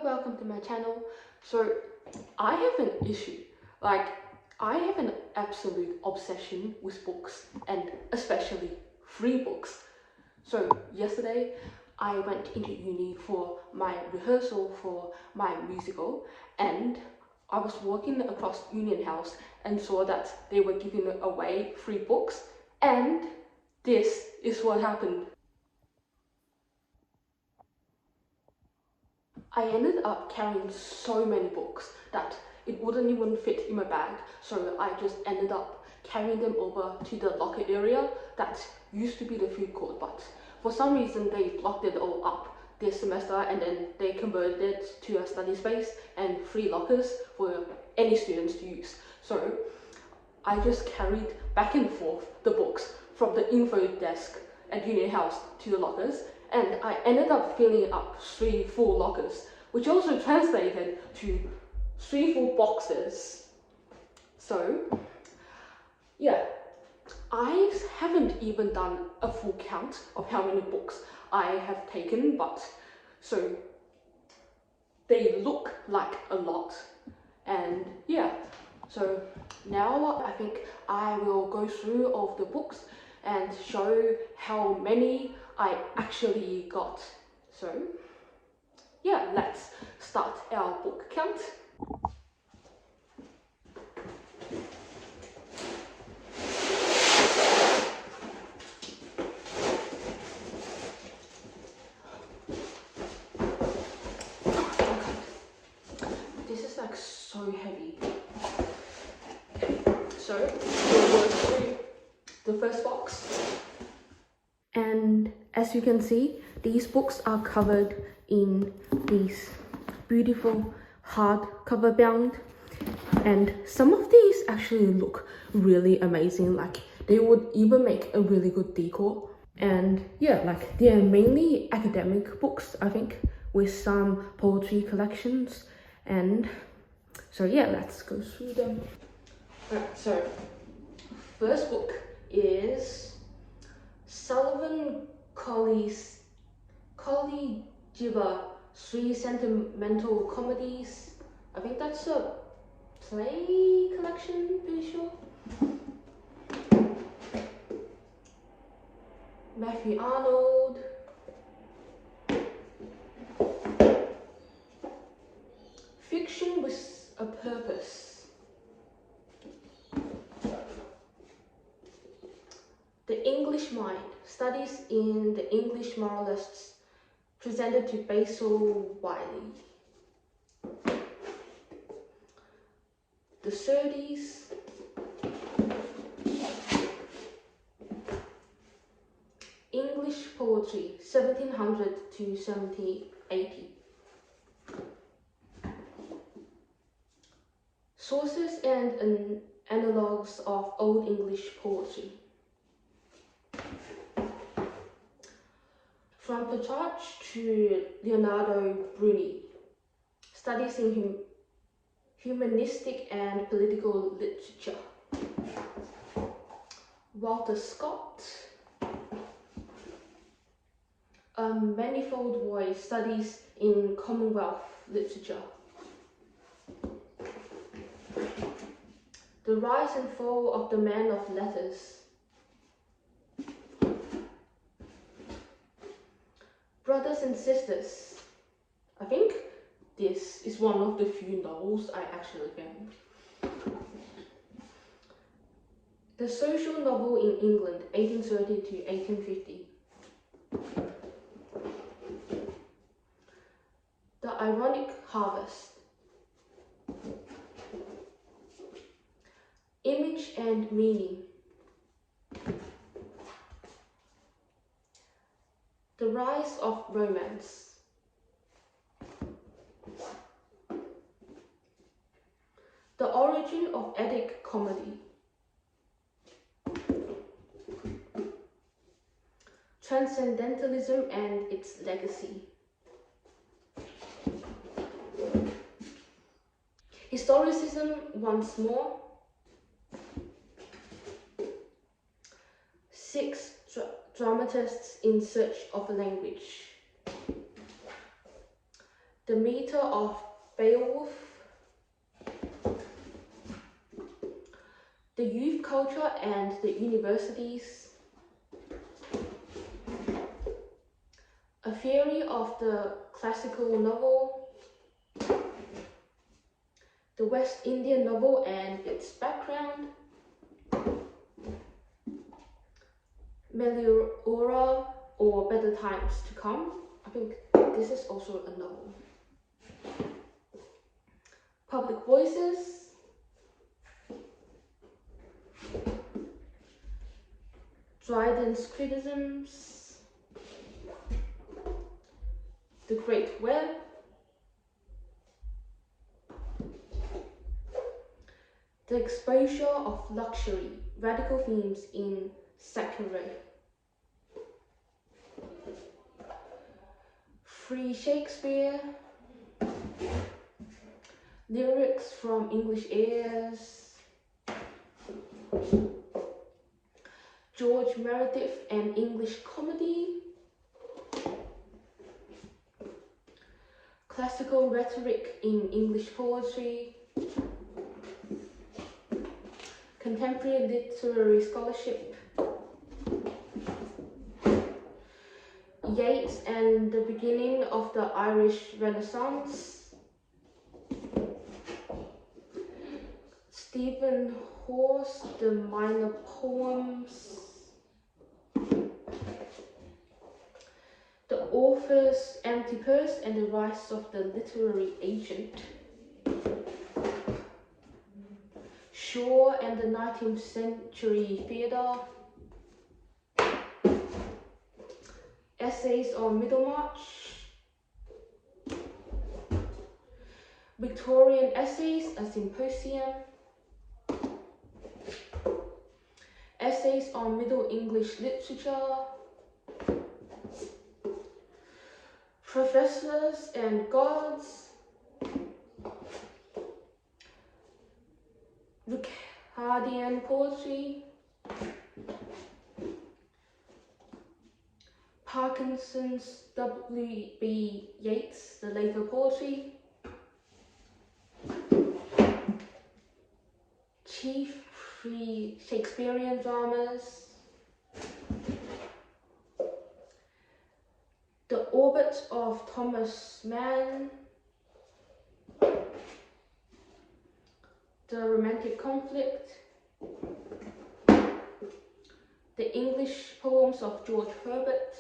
welcome to my channel. So I have an issue, like I have an absolute obsession with books, and especially free books. So yesterday I went into uni for my rehearsal for my musical, and I was walking across Union House and saw that they were giving away free books, and this is what happened. I ended up carrying so many books that it wouldn't even fit in my bag, so I just ended up carrying them over to the locker area that used to be the food court, but for some reason they blocked it all up this semester, and then they converted it to a study space and free lockers for any students to use. So I just carried back and forth the books from the info desk at Union House to the lockers, and I ended up filling up 3 full lockers, which also translated to 3 full boxes. So yeah, I haven't even done a full count of how many books I have taken, but so they look like a lot. And yeah, so now I think I will go through all of the books and show how many I actually got. So yeah, let's start our book count. This is like so heavy. So we'll go through the first box. And as you can see, these books are covered in these beautiful hardcover bound, and some of these actually look really amazing, like they would even make a really good decor. And yeah, like they are mainly academic books, I think, with some poetry collections. And so yeah, let's go through them. Alright, so first book is Sullivan Colley's Giba 3 Sentimental Comedies. I think that's a play collection, pretty sure. Matthew Arnold. Fiction with a Purpose. The English Mind, Studies in the English Moralists, presented to Basil Wiley. The Surtees. English Poetry, 1700 to 1780. Sources and Analogues of Old English Poetry. From Petrarch to Leonardo Bruni, Studies in Humanistic and Political Literature. Walter Scott, A Manifold Voice, Studies in Commonwealth Literature. The Rise and Fall of the Man of Letters. Brothers and Sisters. I think this is one of the few novels I actually found. The Social Novel in England, 1830 to 1850. The Ironic Harvest. Image and Meaning. The Rise of Romance. The Origin of Epic Comedy. Transcendentalism and Its Legacy. Historicism Once More. 6 dramatists in search of a language. The Meter of Beowulf, The Youth Culture and the Universities, A Theory of the Classical Novel, The West Indian Novel and its Background, Meliora or Better Times to Come. I think this is also a novel. Public Voices, Dryden's Criticisms, The Great Web, The Exposure of Luxury, Radical Themes in Thackeray, Free Shakespeare, Lyrics from English Airs, George Meredith and English Comedy, Classical Rhetoric in English Poetry, Contemporary Literary Scholarship, Yeats and the Beginning of the Irish Renaissance, Stephen Horse, The Minor Poems, The Author's Empty Purse and the Rise of the Literary Agent, Shaw and the 19th Century Theatre, Essays on Middlemarch, Victorian Essays, a Symposium, Essays on Middle English Literature, Professors and Gods, Ricardian Poetry, Parkinson's W.B. Yeats, The Later Poetry, Chief Free Shakespearean Dramas, The Orbit of Thomas Mann, The Romantic Conflict, The English Poems of George Herbert,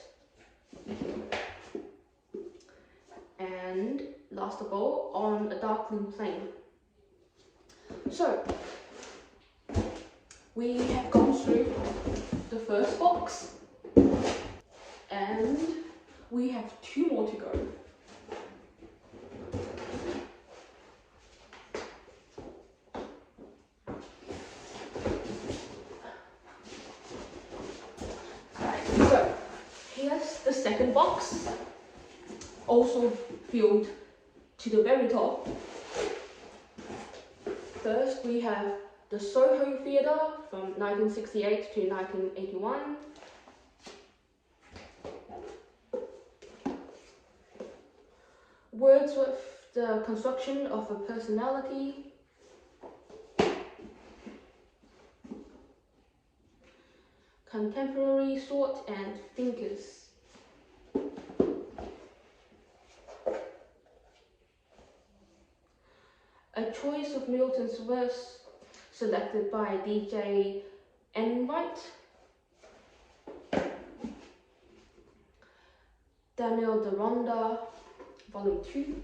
and last of all, On a Darkling Plain. So, we have gone through the first box, and we have 2 more to go. Alright, so here's the second box, also filled to the very top. First, we have the Soho Theatre from 1968 to 1981. Wordsworth, The Construction of a Personality. Contemporary Thought and Thinkers. A choice of Milton's verse selected by DJ Enright. Daniel Deronda, Volume 2.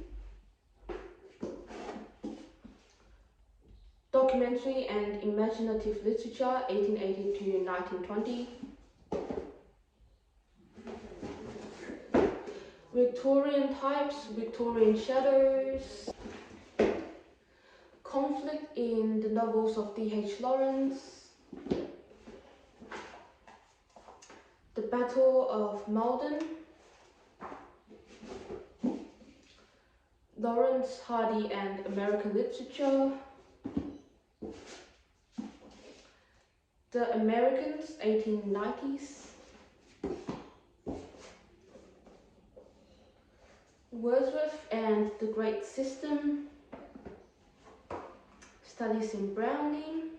Documentary and Imaginative Literature, 1880 to 1920. Victorian Types, Victorian Shadows. Conflict in the novels of D.H. Lawrence. The Battle of Malden. Lawrence Hardy and American Literature. The Americans, 1890s. Wordsworth and the Great System, studies in Browning,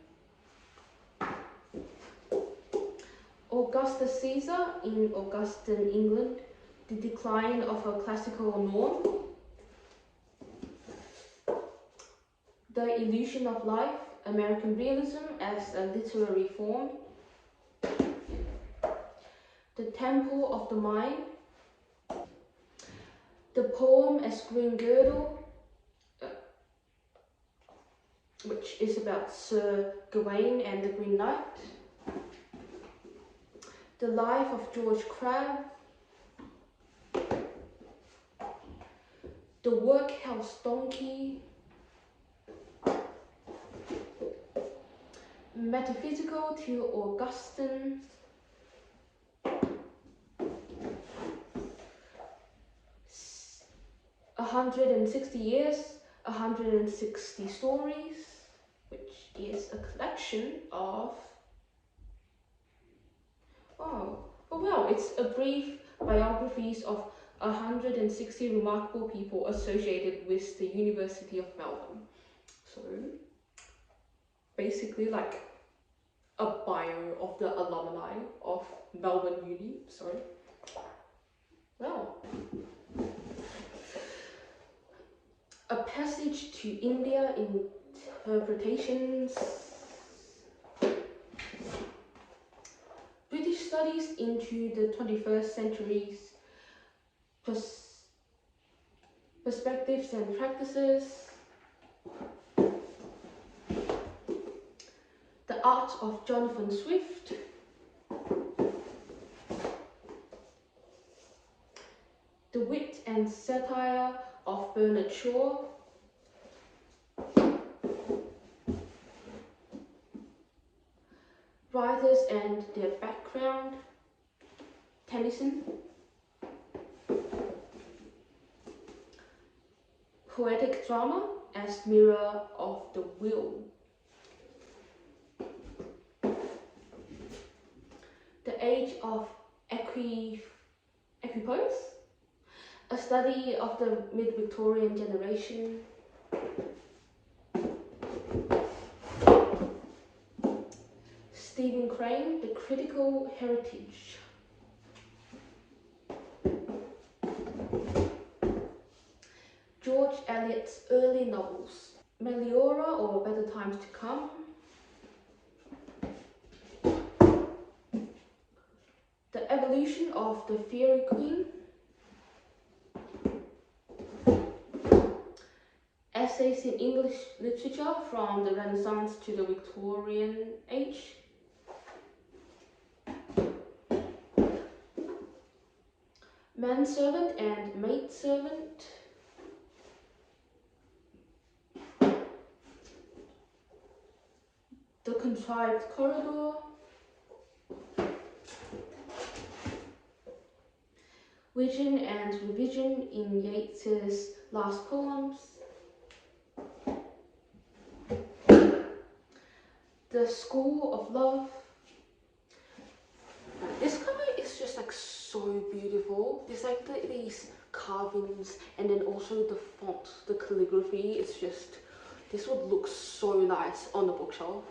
Augustus Caesar in Augustan England, the decline of a classical norm, The Illusion of Life, American Realism as a literary form, The Temple of the Mind, the poem as Green Girdle, which is about Sir Gawain and the Green Knight, The Life of George Crabbe, The Workhouse Donkey, Metaphysical to Augustine, "160 Years, 160 Stories," which is a collection of, it's a brief biographies of 160 remarkable people associated with the University of Melbourne. So basically like a bio of the alumni of Melbourne Uni. A Passage to India, Interpretations, British Studies into the 21st Century's Perspectives and Practices, The Art of Jonathan Swift, The Wit and Satire of Bernard Shaw, Writers and Their Background, Tennyson, Poetic Drama as Mirror of the Will, The Age of Equipoise, a study of the mid-Victorian generation, Stephen Crane, The Critical Heritage, George Eliot's early novels, Meliora or Better Times to Come, The Evolution of the Fairy Queen, Essays in English Literature from the Renaissance to the Victorian Age, Manservant and Maidservant, The Contrived Corridor, Vision and Revision in Yeats's Last Poems, The School of Love. This cover is just like so beautiful. There's like these carvings and then also the font, the calligraphy. It's just, this would look so nice on the bookshelf.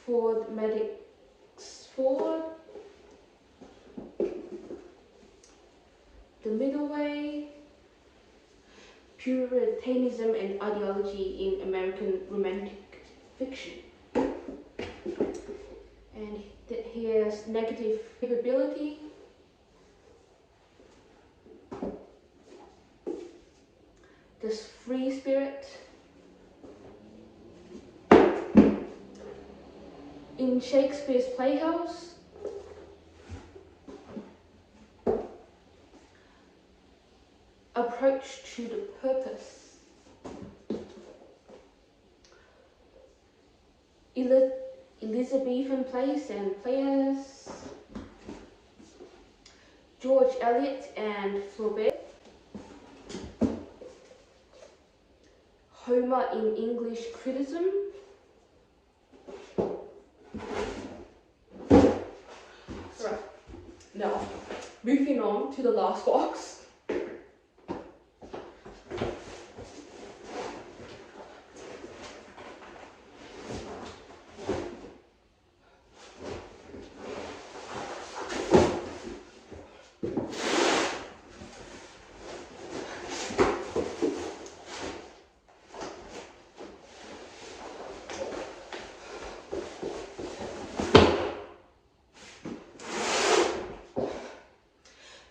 Ford Madox Ford, The Middle Way, Puritanism and Ideology in American Romantic Fiction. And here's Negative Capability, The Free Spirit, In Shakespeare's Playhouse, Approach to the Purpose, Elizabethan Plays and Players, George Eliot and Flaubert, Homer in English Criticism, Moving on to the last box.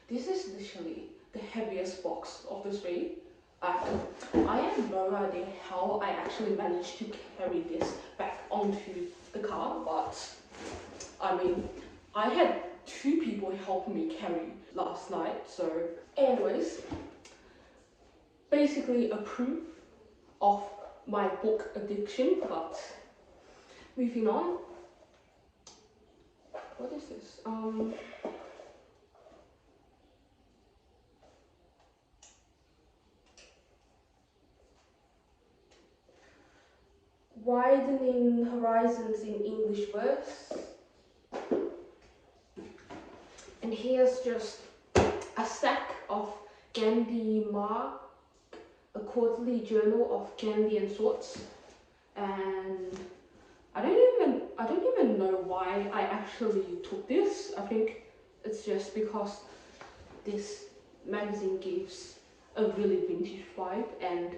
This is literally the heaviest box of the three. I have no idea how I actually managed to carry this back onto the car, but I mean, I had 2 people help me carry last night, so anyways, basically a proof of my book addiction, but moving on. What is this? Widening horizons in English verse. And here's just a stack of Gandhi Mark, a quarterly journal of Gandhian thoughts. And I don't even know why I actually took this. I think it's just because this magazine gives a really vintage vibe, and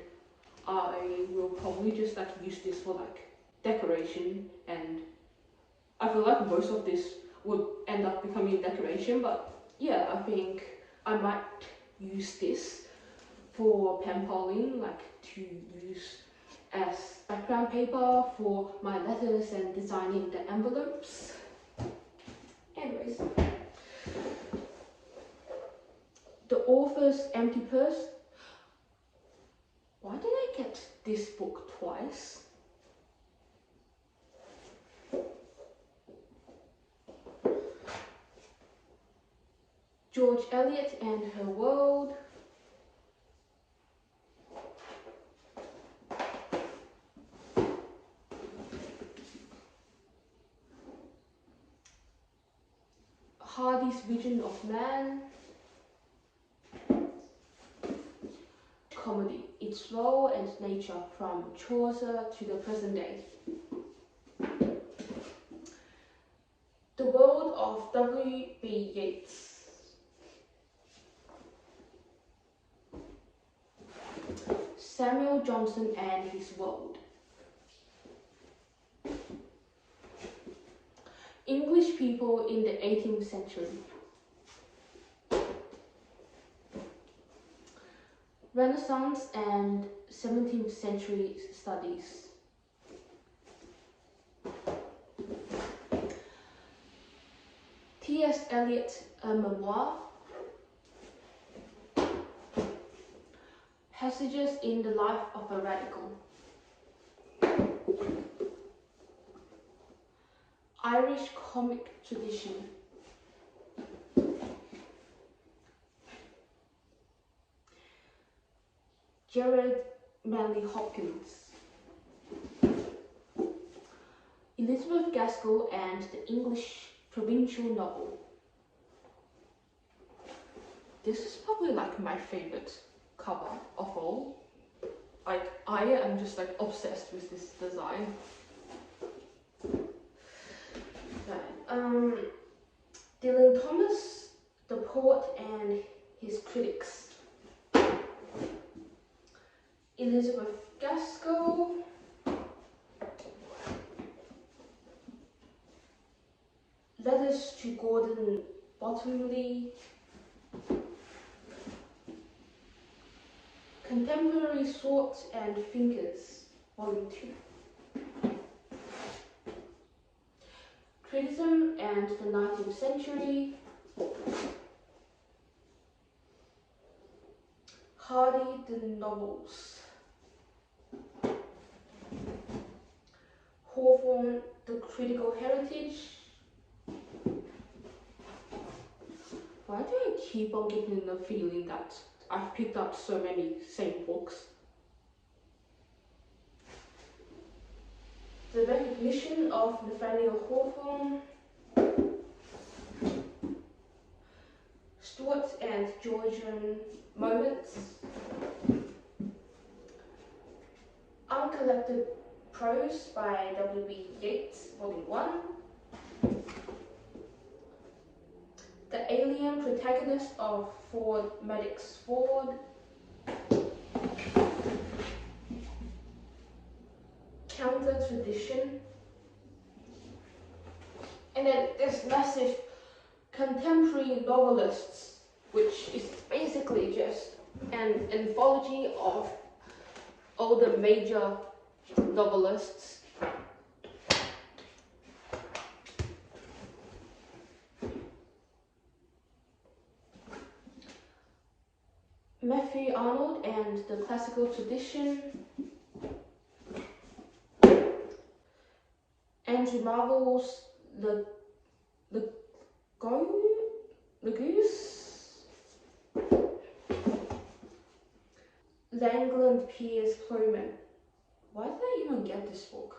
I will probably just like use this for like decoration, and I feel like most of this would end up becoming decoration, but yeah, I think I might use this for pen paling, like to use as background paper for my letters and designing the envelopes. Anyways, the author's empty purse. Why did I get this book twice? George Eliot and Her World. Hardy's Vision of Man. Comedy, its role and nature from Chaucer to the present day. The World of W.B. Yeats. Samuel Johnson and His World. English people in the 18th century. Renaissance and 17th century studies. T.S. Eliot, a memoir. Passages in the Life of a Radical. Irish comic tradition. Gerard Manley Hopkins. Elizabeth Gaskell and the English provincial novel. This is probably like my favorite cover of all. Like, I am just like obsessed with this design. Right. Dylan Thomas, The Poet and His Critics. Elizabeth Gaskell. Letters to Gordon Bottomley. Contemporary Thoughts and Thinkers, Volume 2. Criticism and the 19th Century. Hardy, the Novels. Hawthorne, the Critical Heritage. Why do I keep on getting the feeling that I've picked up so many same books? The Recognition of Nathaniel Hawthorne. Stuart and Georgian Moments, Uncollected Prose by W.B. Yeats, Volume 1, The Alien Protagonist of Ford Madox Ford, Counter Tradition, and then there's massive Contemporary Novelists, which is basically just an anthology of all the major novelists. Matthew Arnold and the Classical Tradition, Andrew Marvell's The Goose, Langland Piers Plowman. Why did I even get this book?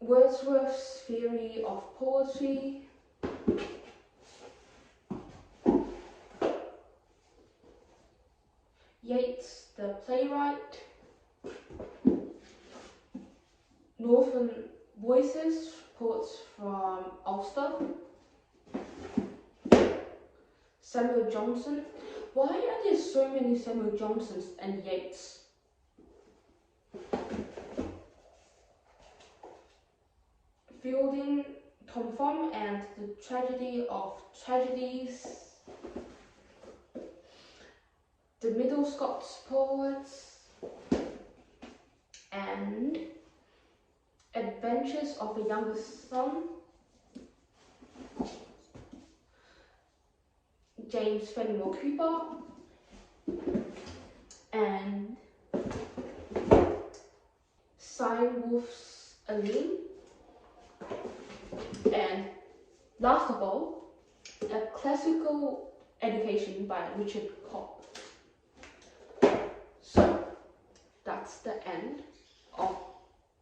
Wordsworth's Theory of Poetry, Yeats the Playwright, Northern Voices, Poets from Ulster, Samuel Johnson. Why are there so many Samuel Johnsons and Yeats? Fielding, Tom Thumb and the Tragedy of Tragedies, The Middle Scots Poets, and Adventures of a Younger Son, James Fenimore Cooper, and Cynewulf's Aline, and last of all, A Classical Education by Richard Cobb. So that's the end of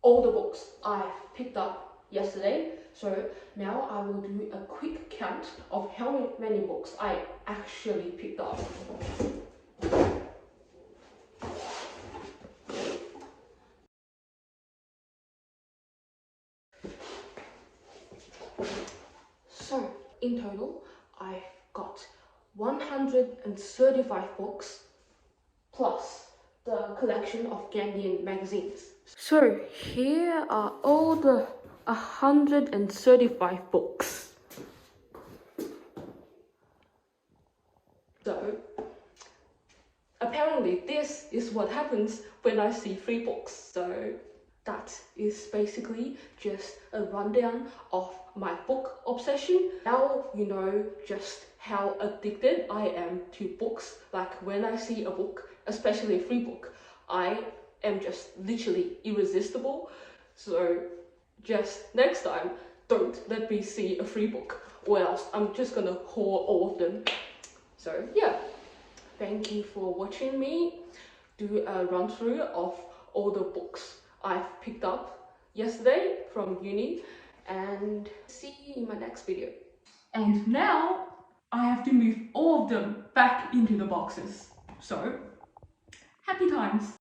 all the books I've picked up yesterday. So now I will do a quick count of how many books I actually picked up. So in total, I've got 135 books plus the collection of Ghanaian magazines. So here are all the 135 books. So apparently this is what happens when I see free books. So that is basically just a rundown of my book obsession. Now you know just how addicted I am to books. Like when I see a book, especially a free book, I am just literally irresistible. So just next time, don't let me see a free book, or else I'm just gonna hoard all of them. So yeah, thank you for watching me do a run through of all the books I've picked up yesterday from uni, and see you in my next video. And now I have to move all of them back into the boxes. So happy times.